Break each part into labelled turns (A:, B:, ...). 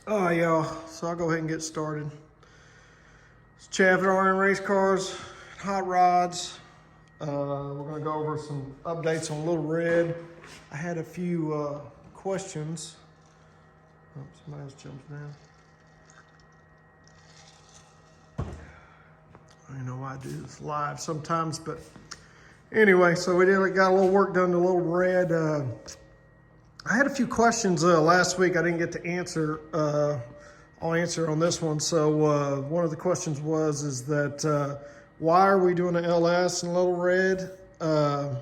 A: Oh, y'all. So I'll go ahead and get started. It's Chav at RN Race Cars, Hot Rods. We're going to go over some updates on Little Red. I had a few questions. Oh, somebody else jumped down. I know I do this live sometimes, but anyway, so we got a little work done to Little Red. I had a few questions last week I didn't get to answer. I'll answer on this one. So one of the questions is that why are we doing an LS in Little Red? To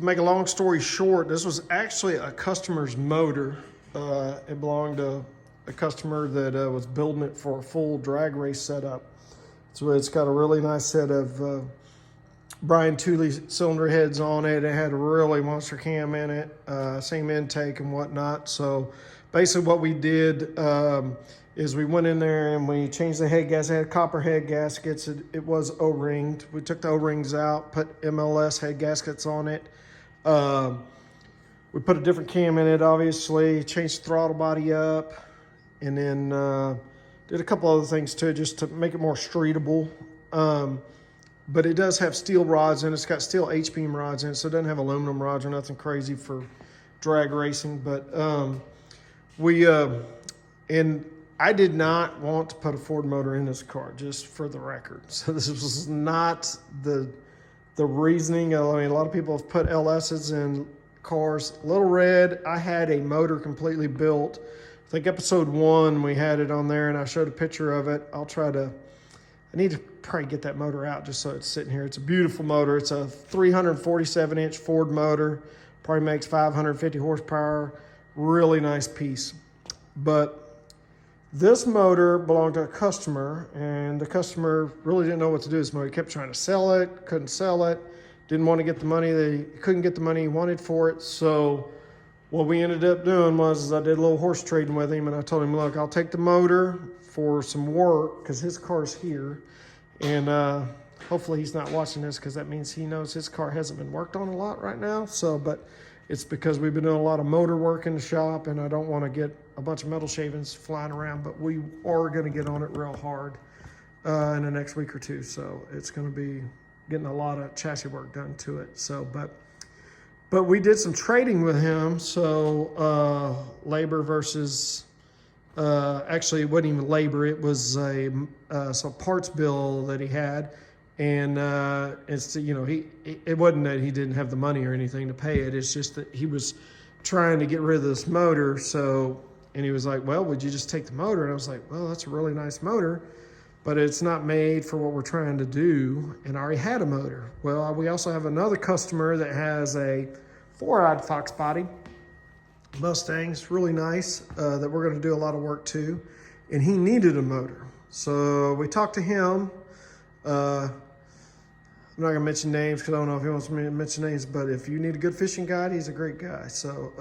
A: make a long story short, this was actually a customer's motor. It belonged to a customer that was building it for a full drag race setup. So it's got a really nice set of Brian Tooley cylinder heads on it. It had a really monster cam in it, same intake and whatnot. So basically what we did is we went in there and we changed the head gasket. It had copper head gaskets. It was O-ringed. We took the O-rings out, put MLS head gaskets on it. We put a different cam in it, obviously, changed the throttle body up, and then did a couple other things to it just to make it more streetable. But it does have steel rods in it. It's got steel H-beam rods in it, so it doesn't have aluminum rods or nothing crazy for drag racing. But and I did not want to put a Ford motor in this car, just for the record. So this was not the reasoning. I mean, a lot of people have put LSs in cars. Little Red, I had a motor completely built. I think episode 1, we had it on there, and I showed a picture of it. I need to probably get that motor out just so it's sitting here. It's a beautiful motor. It's a 347-inch Ford motor. Probably makes 550 horsepower. Really nice piece. But this motor belonged to a customer, and the customer really didn't know what to do with this motor. He kept trying to sell it, couldn't sell it, didn't want to get the money. They couldn't get the money he wanted for it. So what we ended up doing was I did a little horse trading with him, and I told him, look, I'll take the motor for some work because his car's here. And hopefully he's not watching this because that means he knows his car hasn't been worked on a lot right now. So, but it's because we've been doing a lot of motor work in the shop, and I don't want to get a bunch of metal shavings flying around, but we are going to get on it real hard in the next week or two. So it's going to be getting a lot of chassis work done to it. So, but we did some trading with him. So labor versus, actually it wasn't even labor. It was some parts bill that he had. And it's, you know, it wasn't that he didn't have the money or anything to pay it. It's just that he was trying to get rid of this motor. So, and he was like, well, would you just take the motor? And I was like, well, that's a really nice motor, but it's not made for what we're trying to do. And I already had a motor. Well, we also have another customer that has a 4-eyed fox body Mustang. It's really nice that we're going to do a lot of work to. And he needed a motor. So we talked to him. I'm not gonna mention names because I don't know if he wants me to mention names, but if you need a good fishing guide, he's a great guy. So,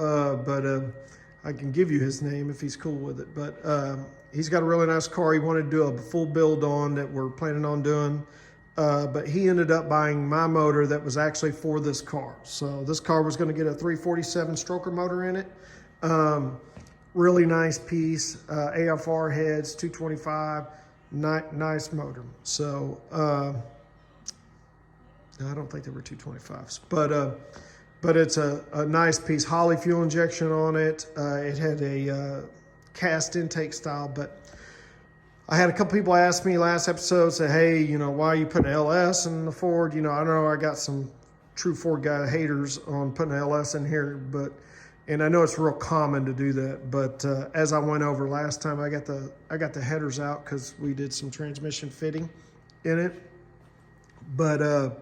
A: I can give you his name if he's cool with it. But he's got a really nice car. He wanted to do a full build on that we're planning on doing. But he ended up buying my motor that was actually for this car. So this car was gonna get a 347 stroker motor in it. Really nice piece, AFR heads, 225, nice motor. So, I don't think they were 225s, but it's a nice piece. Holly fuel injection on it. It had a cast intake style, but I had a couple people ask me last episode, say, hey, you know, why are you putting LS in the Ford? You know, I know I got some true Ford guy haters on putting LS in here, and I know it's real common to do that. But as I went over last time, I got the headers out because we did some transmission fitting in it. But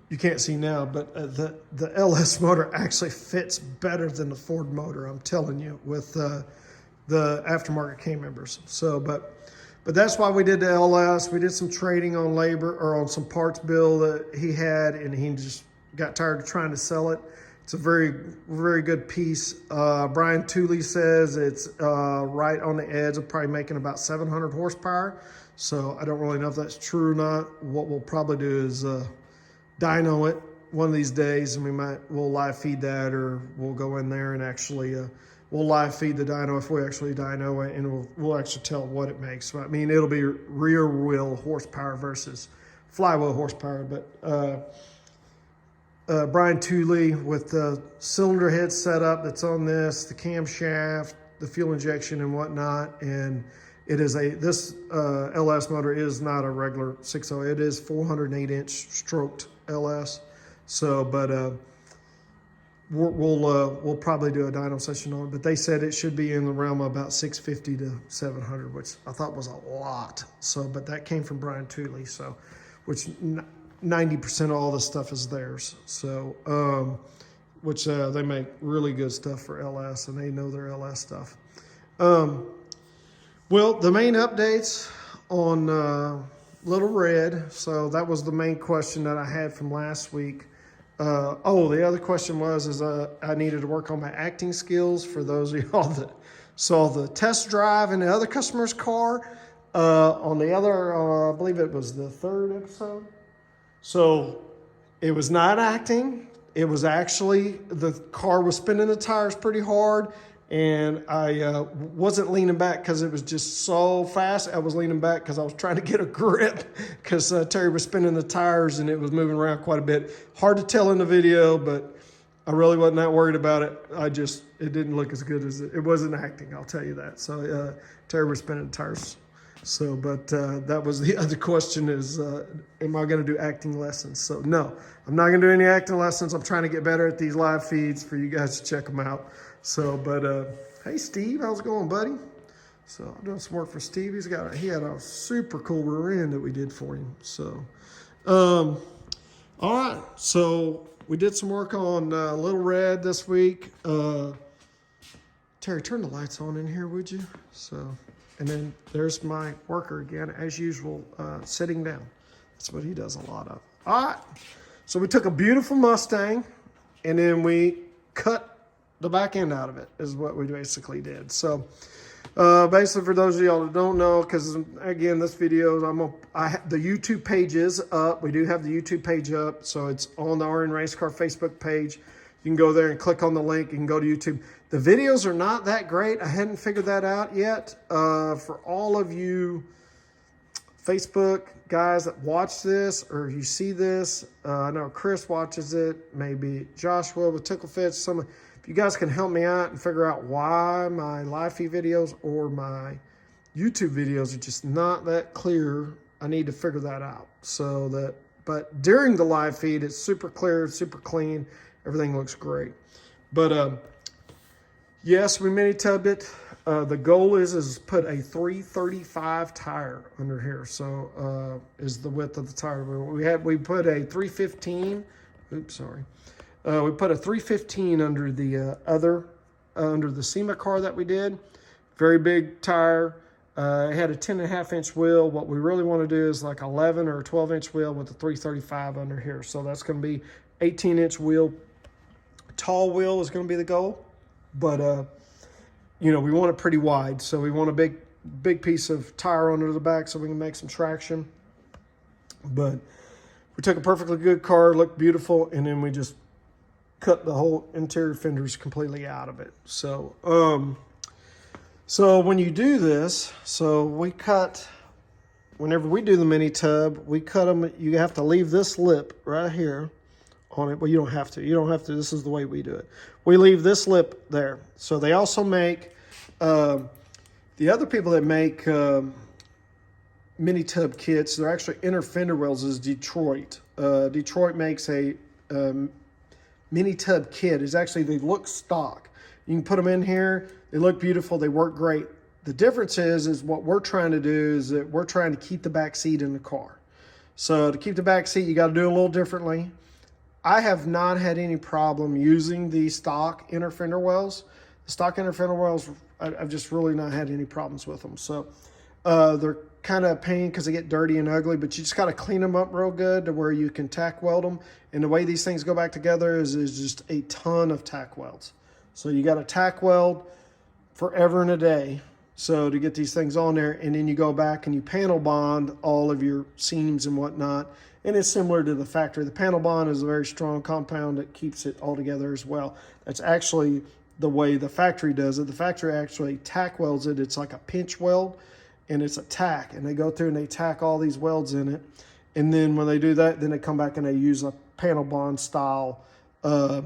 A: you can't see now, but the LS motor actually fits better than the Ford motor, I'm telling you, with the aftermarket K-members. So, but that's why we did the LS. We did some trading on labor or on some parts bill that he had, and he just got tired of trying to sell it. It's a very, very good piece. Brian Tooley says it's right on the edge of probably making about 700 horsepower. So I don't really know if that's true or not. What we'll probably do is dyno it one of these days, and we'll live feed that, or we'll go in there and actually we'll live feed the dyno if we actually dyno it, and we'll actually tell what it makes. So, I mean, it'll be rear wheel horsepower versus flywheel horsepower. But Brian Tooley with the cylinder head setup that's on this, the camshaft, the fuel injection and whatnot, and it is this LS motor is not a regular 6.0. It is 408-inch stroked LS. So, but we'll probably do a dyno session on it. But they said it should be in the realm of about 650 to 700, which I thought was a lot. So, but that came from Brian Tooley. So, which 90% of all this stuff is theirs. So, which they make really good stuff for LS, and they know their LS stuff. Well, the main updates on Little Red. So that was the main question that I had from last week. The other question was I needed to work on my acting skills. For those of y'all that saw the test drive in the other customer's car, on the other, I believe it was the 3rd episode. So it was not acting. It was actually, the car was spinning the tires pretty hard, and I wasn't leaning back because it was just so fast. I was leaning back because I was trying to get a grip because Terry was spinning the tires and it was moving around quite a bit. Hard to tell in the video, but I really wasn't that worried about it. It didn't look as good as it wasn't acting, I'll tell you that. So Terry was spinning the tires. So, but that was the other question is, am I going to do acting lessons? So no, I'm not going to do any acting lessons. I'm trying to get better at these live feeds for you guys to check them out. So, but hey, Steve, how's it going, buddy? So I'm doing some work for Steve. He had a super cool rear end that we did for him. So, all right. So we did some work on Little Red this week. Terry, turn the lights on in here, would you? So. And then there's my worker again, as usual, sitting down. That's what he does a lot of. All right. So we took a beautiful Mustang, and then we cut the back end out of it, is what we basically did. So basically, for those of y'all that don't know, because again, this video, the YouTube page is up. We do have the YouTube page up. So it's on the RN Race Car Facebook page. You can go there and click on the link. You can go to YouTube. The videos are not that great. I hadn't figured that out yet. For all of you Facebook guys that watch this or you see this, I know Chris watches it, maybe Joshua with Ticklefitz. If you guys can help me out and figure out why my live feed videos or my YouTube videos are just not that clear, I need to figure that out. But during the live feed, it's super clear, super clean. Everything looks great. But yes, we mini tubbed it. The goal is put a 335 tire under here. So is the width of the tire. We put a 315. Oops, sorry. We put a 315 under the under the SEMA car that we did. Very big tire. It had a 10.5-inch wheel. What we really want to do is like 11 or 12-inch wheel with a 335 under here. So that's going to be 18-inch wheel. Tall wheel is going to be the goal, but we want it pretty wide, so we want a big piece of tire under the back so we can make some traction. But we took a perfectly good car, looked beautiful, and then we just cut the whole interior fenders completely out of it. So so when you do this, so we cut, whenever we do the mini tub, we cut them. You have to leave this lip right here on it. Well, you don't have to. You don't have to. This is the way we do it. We leave this lip there. So they also make, the other people that make mini tub kits, they're actually inner fender wells, is Detroit. Detroit makes a mini tub kit. They look stock. You can put them in here. They look beautiful. They work great. The difference is what we're trying to do is that we're trying to keep the back seat in the car. So to keep the back seat, you got to do it a little differently. I have not had any problem using the stock inner fender wells. The stock inner fender wells, I've just really not had any problems with them. So they're kind of a pain because they get dirty and ugly, but you just got to clean them up real good to where you can tack weld them. And the way these things go back together is just a ton of tack welds. So you got to tack weld forever and a day. So to get these things on there, and then you go back and you panel bond all of your seams and whatnot. And it's similar to the factory. The panel bond is a very strong compound that keeps it all together as well. That's actually the way the factory does it. The factory actually tack welds it. It's like a pinch weld, and it's a tack, and they go through and they tack all these welds in it. And then when they do that, then they come back and they use a panel bond style. It's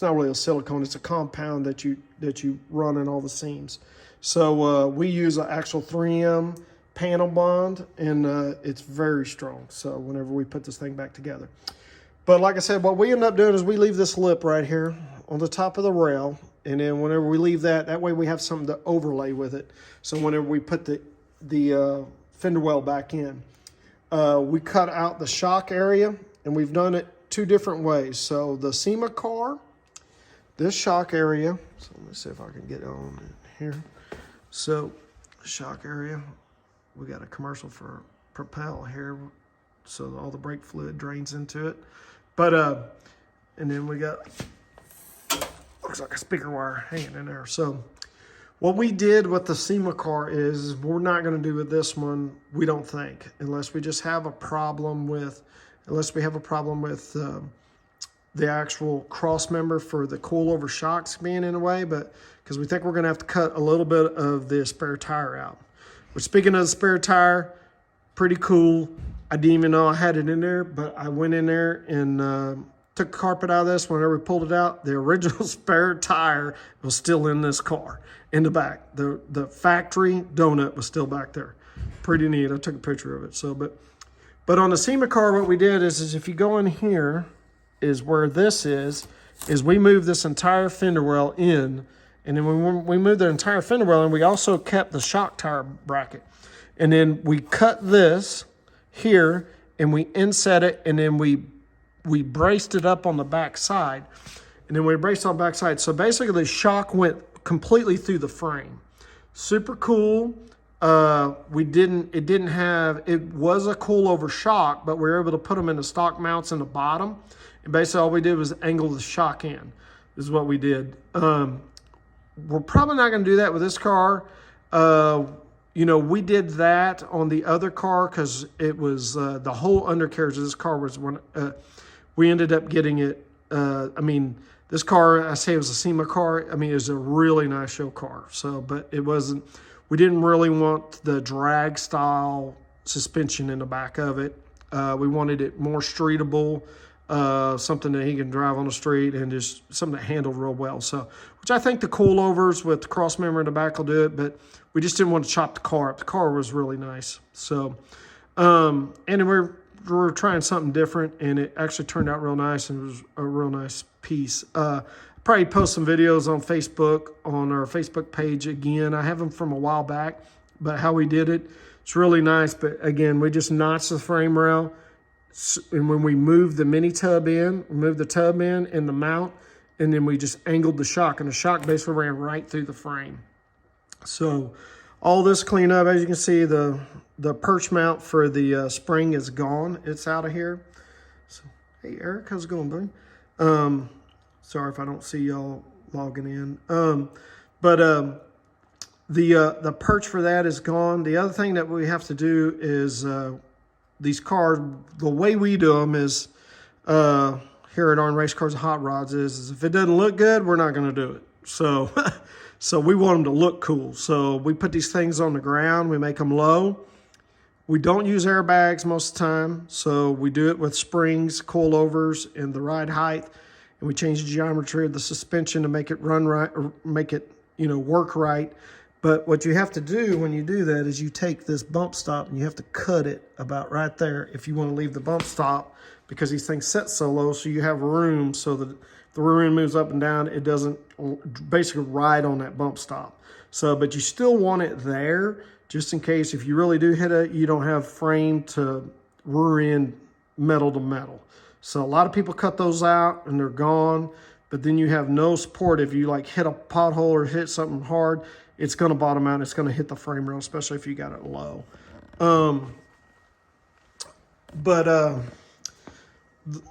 A: not really a silicone, it's a compound that you run in all the seams. So we use an actual 3M panel bond, and it's very strong. So whenever we put this thing back together. But like I said, what we end up doing is we leave this lip right here on the top of the rail. And then whenever we leave that way we have something to overlay with it. So whenever we put the fender well back in, we cut out the shock area, and we've done it 2 different ways. So the SEMA car, this shock area, so let me see if I can get on here. So shock area, we got a commercial for Propel here, so all the brake fluid drains into it. But and then we got, looks like a speaker wire hanging in there. So what we did with the SEMA car is we're not going to do with this one, we don't think, unless we just have a problem with, the actual cross member for the coilover shocks being in the way, but because we think we're going to have to cut a little bit of the spare tire out. Which, speaking of the spare tire, pretty cool. I didn't even know I had it in there, but I went in there and took the carpet out of this. Whenever we pulled it out, the original spare tire was still in this car, in the back. The factory donut was still back there. Pretty neat. I took a picture of it. So, but on the SEMA car, what we did is if you go in here, is where this is we move this entire fender well in, and then when we moved the entire fender well in, we also kept the shock tire bracket. And then we cut this here, and we inset it, and then we braced it up on the back side. And then we braced on the back side. So basically the shock went completely through the frame. Super cool. It was a coilover shock, but we were able to put them in the stock mounts in the bottom. And basically all we did was angle the shock in, is what we did. We're probably not going to do that with this car. You know, we did that on the other car because it was the whole undercarriage of this car was when we ended up getting it. I mean, this car, I say it was a SEMA car. I mean, it was a really nice show car. So, but it wasn't, we didn't really want the drag style suspension in the back of it. We wanted it more streetable. Something that he can drive on the street and just something that handled real well. So, which I think the coilovers with the cross member in the back will do it, but we just didn't want to chop the car up. The car was really nice. So, and we're trying something different, and it actually turned out real nice, and it was a real nice piece. Probably post some videos on Facebook, on our Facebook page again. I have them from a while back, but how we did it, it's really nice. But again, we just notched the frame rail. And when we moved the mini tub in, we moved the tub in and the mount, and then we just angled the shock, and the shock basically ran right through the frame. So all this cleanup, as you can see, the perch mount for the spring is gone. It's out of here. So, hey, Eric, how's it going, buddy? Sorry if I don't see y'all logging in. The perch for that is gone. The other thing that we have to do is these cars, the way we do them is here at RNRacecars&Hotrods is if it doesn't look good, we're not going to do it. So, so we want them to look cool. So we put these things on the ground. We make them low. We don't use airbags most of the time. So we do it with springs, coilovers, and the ride height. And we change the geometry of the suspension to make it run right, or make it, you know, work right. But what you have to do when you do that is you take this bump stop and you have to cut it about right there if you want to leave the bump stop, because these things set so low so you have room so that the rear end moves up and down. It doesn't basically ride on that bump stop. So, but you still want it there just in case if you really do hit it, you don't have frame to rear end metal to metal. So a lot of people cut those out and they're gone, but then you have no support. If you like hit a pothole or hit something hard, it's going to bottom out. It's going to hit the frame rail, especially if you got it low.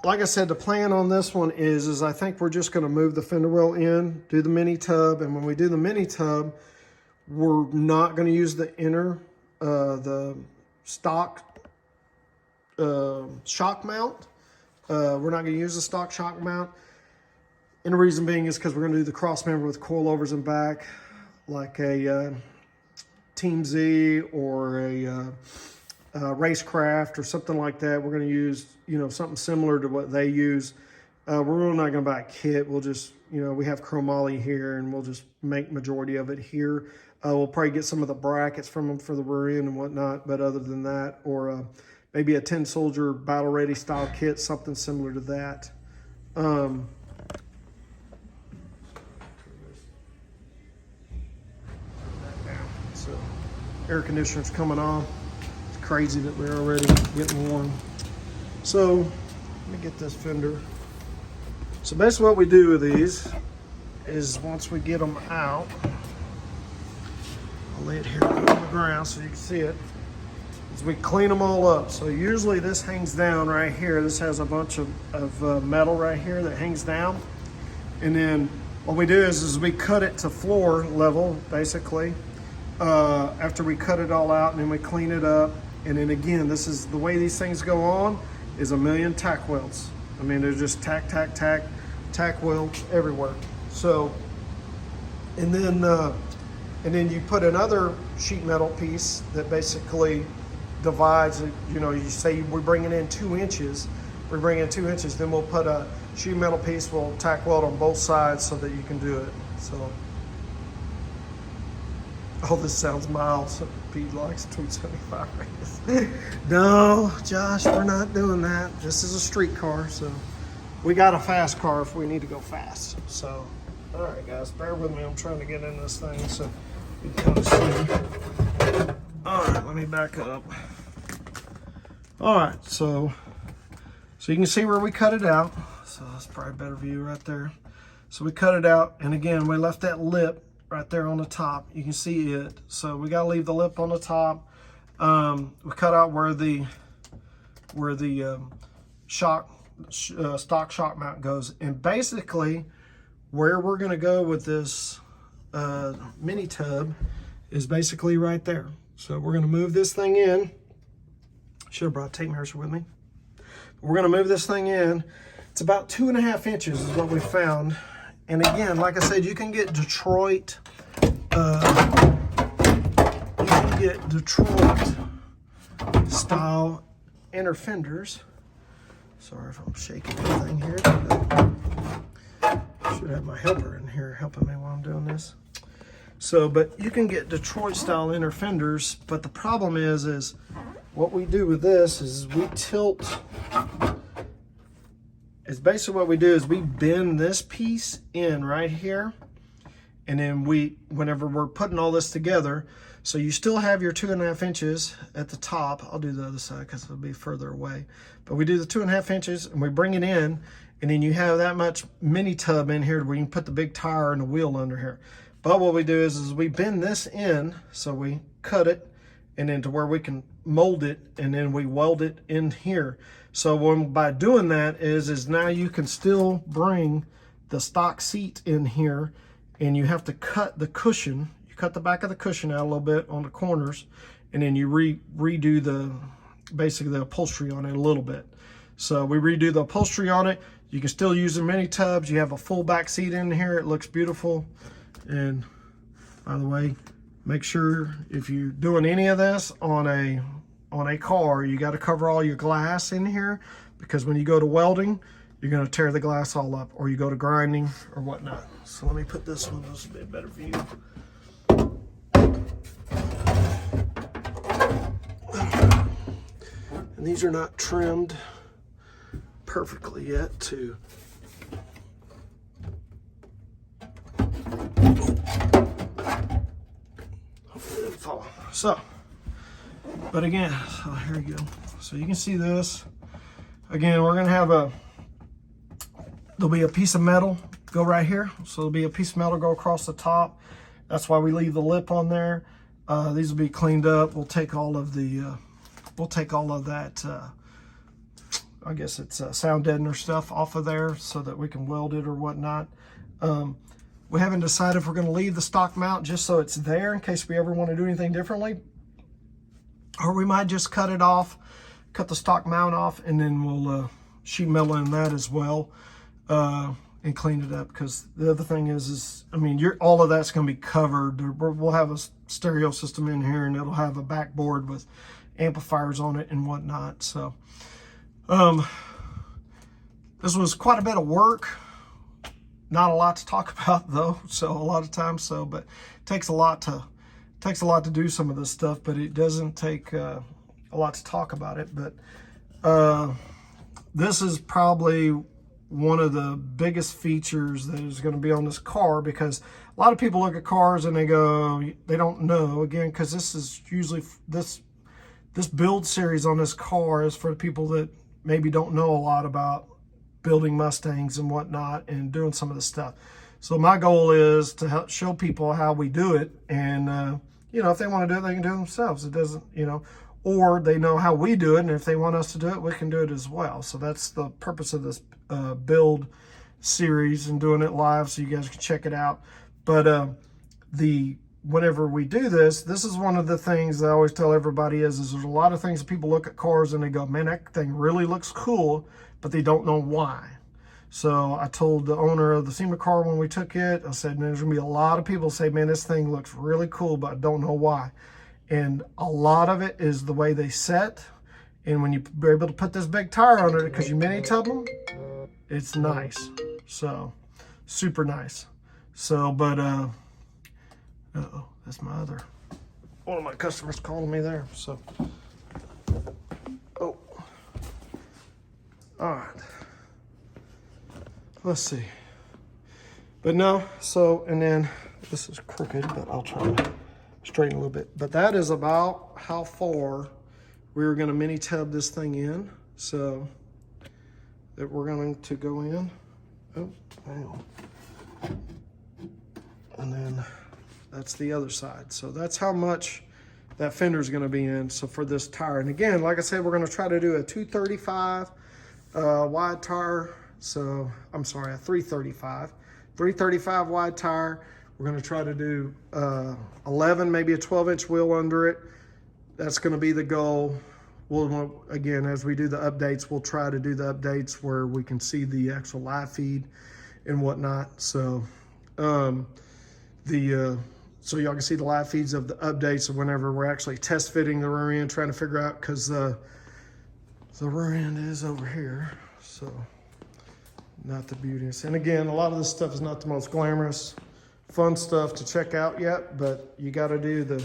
A: Like I said, the plan on this one is I think we're just going to move the fender well in, do the mini tub, and when we do the mini tub, we're not going to use the inner, the stock shock mount. We're not going to use the stock shock mount. And the reason being is because we're going to do the cross member with coilovers in back, like a Team Z or a Racecraft or something like that. We're going to use, you know, something similar to what they use. We're really not going to buy a kit. We'll just, you know, we have chromoly here, and we'll just make majority of it here. We'll probably get some of the brackets from them for the rear end and whatnot, but other than that, or maybe a 10 soldier battle ready style kit, something similar to that. So air conditioner's coming on. It's crazy that we're already getting warm. So let me get this fender. So basically what we do with these is once we get them out, I'll lay it here on the ground so you can see it, is we clean them all up. So usually this hangs down right here. This has a bunch of metal right here that hangs down. And then what we do is we cut it to floor level, basically, after we cut it all out, and then we clean it up. And then again, this is the way these things go on, is a million tack welds. I mean, they're just tack, tack, tack, tack welds everywhere. So, and then you put another sheet metal piece that basically divides it. You know, you say we're bringing in 2 inches, we bring in 2 inches, then we'll put a sheet metal piece, we'll tack weld on both sides so that you can do it. So, oh, this sounds mild. So Pete likes 275 radius. No, Josh, we're not doing that. This is a street car, so we got a fast car if we need to go fast. So, all right, guys, bear with me. I'm trying to get in this thing so you can kind of see. All right, let me back up. All right, so you can see where we cut it out. So that's probably a better view right there. So we cut it out, and again, we left that lip right there on the top. You can see it. So we got to leave the lip on the top. We cut out where the stock shock mount goes, and basically where we're going to go with this mini tub is basically right there. So we're going to move this thing in. Should have brought a tape measure with me. We're going to move this thing in. It's about 2.5 inches is what we found. And again, like I said, you can get Detroit style inner fenders. Sorry if I'm shaking anything here. Should have my helper in here helping me while I'm doing this. So, but you can get Detroit style inner fenders, but the problem is what we do with this is we tilt. It's basically what we do is we bend this piece in right here, and then whenever we're putting all this together, so you still have your 2.5 inches at the top. I'll do the other side because it'll be further away. But we do the 2.5 inches and we bring it in, and then you have that much mini tub in here where you can put the big tire and the wheel under here. But what we do is we bend this in, so we cut it and then to where we can mold it, and then we weld it in here. So by doing that is now you can still bring the stock seat in here, and you have to cut the cushion. You cut the back of the cushion out a little bit on the corners, and then you redo basically the upholstery on it a little bit. So we redo the upholstery on it. You can still use the mini tubs. You have a full back seat in here. It looks beautiful. And by the way, make sure if you're doing any of this on a car, you got to cover all your glass in here, because when you go to welding, you're going to tear the glass all up, or you go to grinding or whatnot. So let me put this one, this will be a better view. And these are not trimmed perfectly yet too. Hopefully it'll fall. So, but again, so here we go. So you can see this. Again, we're gonna have there'll be a piece of metal go right here. So there'll be a piece of metal go across the top. That's why we leave the lip on there. These will be cleaned up. We'll take all of that, I guess it's sound deadener stuff off of there so that we can weld it or whatnot. We haven't decided if we're going to leave the stock mount just so it's there in case we ever want to do anything differently, or we might just cut it off, cut the stock mount off, and then we'll sheet metal in that as well. and clean it up. Because the other thing is I mean, all of that's going to be covered. We'll have a stereo system in here, and it'll have a backboard with amplifiers on it and whatnot. So this was quite a bit of work. Not a lot to talk about though, so a lot of times, but it takes a lot to do some of this stuff, but it doesn't take a lot to talk about it. But this is probably one of the biggest features that is going to be on this car, because a lot of people look at cars and they go, they don't know, again, because this is usually this build series on this car is for people that maybe don't know a lot about building Mustangs and whatnot and doing some of the stuff. So my goal is to help show people how we do it, and you know, if they want to do it, they can do it themselves. It doesn't, you know, or they know how we do it, and if they want us to do it, we can do it as well. So that's the purpose of this build series and doing it live, so you guys can check it out. But whenever we do this is one of the things that I always tell everybody is there's a lot of things that people look at cars and they go, man, that thing really looks cool, but they don't know why. So I told the owner of the SEMA car when we took it, I said, there's gonna be a lot of people say, man, this thing looks really cool, but I don't know why. And a lot of it is the way they set. And when you're able to put this big tire under it, because you mini tub them, it's nice. So super nice. So, but uh-oh, that's one of my customers calling me there. So, oh, all right. Let's see. But no, so, and then this is crooked, but I'll try to straighten a little bit. But that is about how far we were going to mini tub this thing in. So that we're going to go in. Oh, hang on. And then that's the other side. So that's how much that fender is going to be in. So for this tire, and again, like I said, we're going to try to do a 235 wide tire. So I'm sorry, a 335 wide tire. We're going to try to do 11, maybe a 12-inch wheel under it. That's going to be the goal. We'll, again, as we do the updates, we'll try to do the updates where we can see the actual live feed and whatnot. So so y'all can see the live feeds of the updates of whenever we're actually test fitting the rear end, trying to figure out, because the rear end is over here. So not the beautiest. And again, a lot of this stuff is not the most glamorous, fun stuff to check out yet, but you got to do the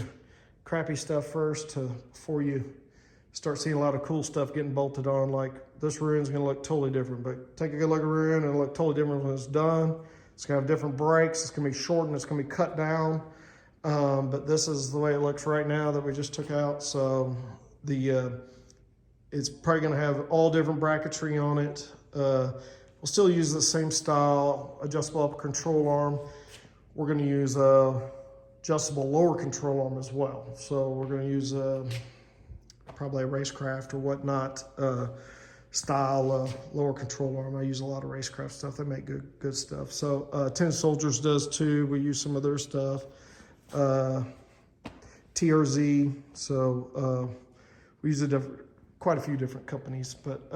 A: crappy stuff first before you start seeing a lot of cool stuff getting bolted on. Like this rear end's going to look totally different, but take a good look at the rear end and it'll look totally different when it's done. It's going to have different brakes. It's going to be shortened. It's going to be cut down. But this is the way it looks right now that we just took out. So it's probably going to have all different bracketry on it. We'll still use the same style, adjustable upper control arm. We're going to use adjustable lower control arm as well. So we're going to use probably a Racecraft or whatnot style lower control arm. I use a lot of Racecraft stuff. They make good stuff. So 10 Soldiers does too. We use some of their stuff. TRZ. So we use quite a few different companies, but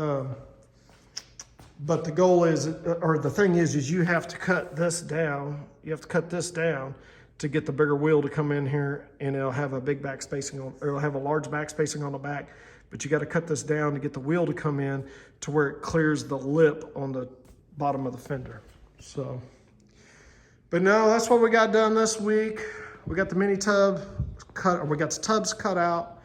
A: the goal is, or the thing is you have to cut this down. You have to cut this down to get the bigger wheel to come in here, and it'll have a big back spacing on, or it'll have a large back spacing on the back. But you got to cut this down to get the wheel to come in to where it clears the lip on the bottom of the fender. So, but no, that's what we got done this week. We got the mini tub cut, or we got the tubs cut out.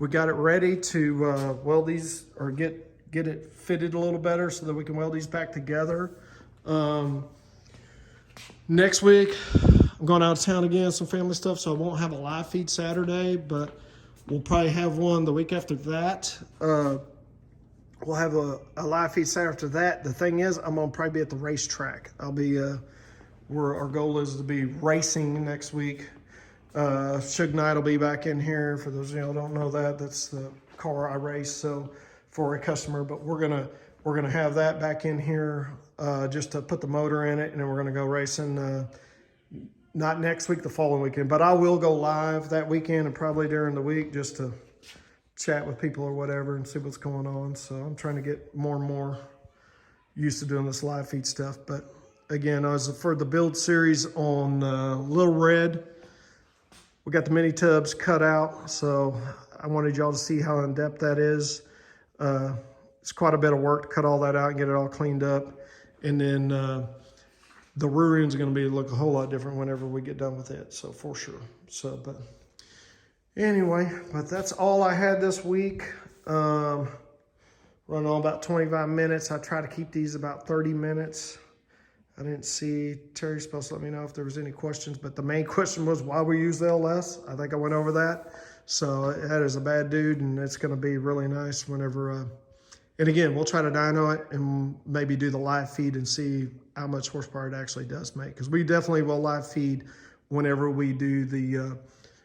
A: We got it ready to weld these, or get it fitted a little better so that we can weld these back together. Next week, I'm going out of town again, some family stuff, so I won't have a live feed Saturday, but we'll probably have one the week after that. We'll have a live feed Saturday after that. The thing is, I'm gonna probably be at the racetrack. I'll be, where our goal is to be racing next week. Suge Knight will be back in here. For those of you who don't know that, that's the car I race, so for a customer, but we're gonna have that back in here just to put the motor in it, and then we're gonna go racing not next week, the following weekend. But I will go live that weekend and probably during the week just to chat with people or whatever and see what's going on. So I'm trying to get more and more used to doing this live feed stuff. But again, as for the build series on Little Red, we got the mini tubs cut out, so I wanted y'all to see how in-depth that is. It's quite a bit of work to cut all that out and get it all cleaned up. And then the rear end's gonna look a whole lot different whenever we get done with it, so for sure. So, but anyway, but that's all I had this week. Running on about 25 minutes. I try to keep these about 30 minutes. I didn't see, Terry's supposed to let me know if there was any questions, but the main question was why we use the LS. I think I went over that. So that is a bad dude, and it's gonna be really nice whenever, and again, we'll try to dyno it and maybe do the live feed and see how much horsepower it actually does make. Because we definitely will live feed whenever we do the,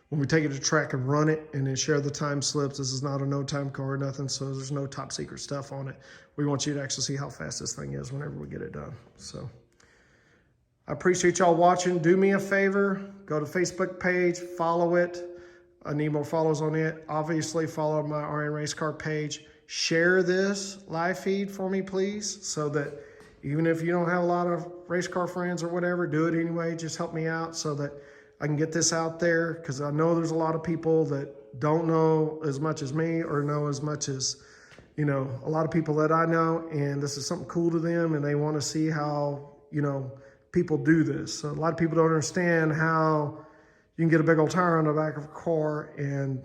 A: when we take it to track and run it and then share the time slips. This is not a no time car or nothing, so there's no top secret stuff on it. We want you to actually see how fast this thing is whenever we get it done. So I appreciate y'all watching. Do me a favor, go to Facebook page, follow it. I need more follows on it. Obviously follow my RN Race Car page. Share this live feed for me, please, so that even if you don't have a lot of race car friends or whatever, do it anyway. Just help me out so that I can get this out there, because I know there's a lot of people that don't know as much as me or know as much as, you know, a lot of people that I know, and this is something cool to them and they want to see how, you know, people do this. So a lot of people don't understand how you can get a big old tire on the back of a car and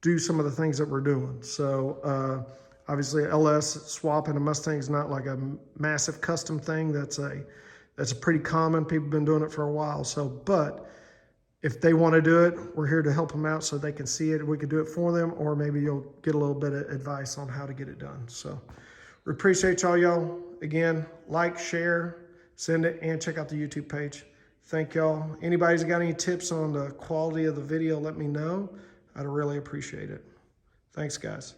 A: do some of the things that we're doing. So obviously LS swap in a Mustang is not like a massive custom thing. That's a pretty common. People have been doing it for a while. So, but if they want to do it, we're here to help them out so they can see it. We could do it for them, or maybe you'll get a little bit of advice on how to get it done. So we appreciate y'all. Again, like, share, send it, and check out the YouTube page. Thank y'all. Anybody's got any tips on the quality of the video, let me know. I'd really appreciate it. Thanks, guys.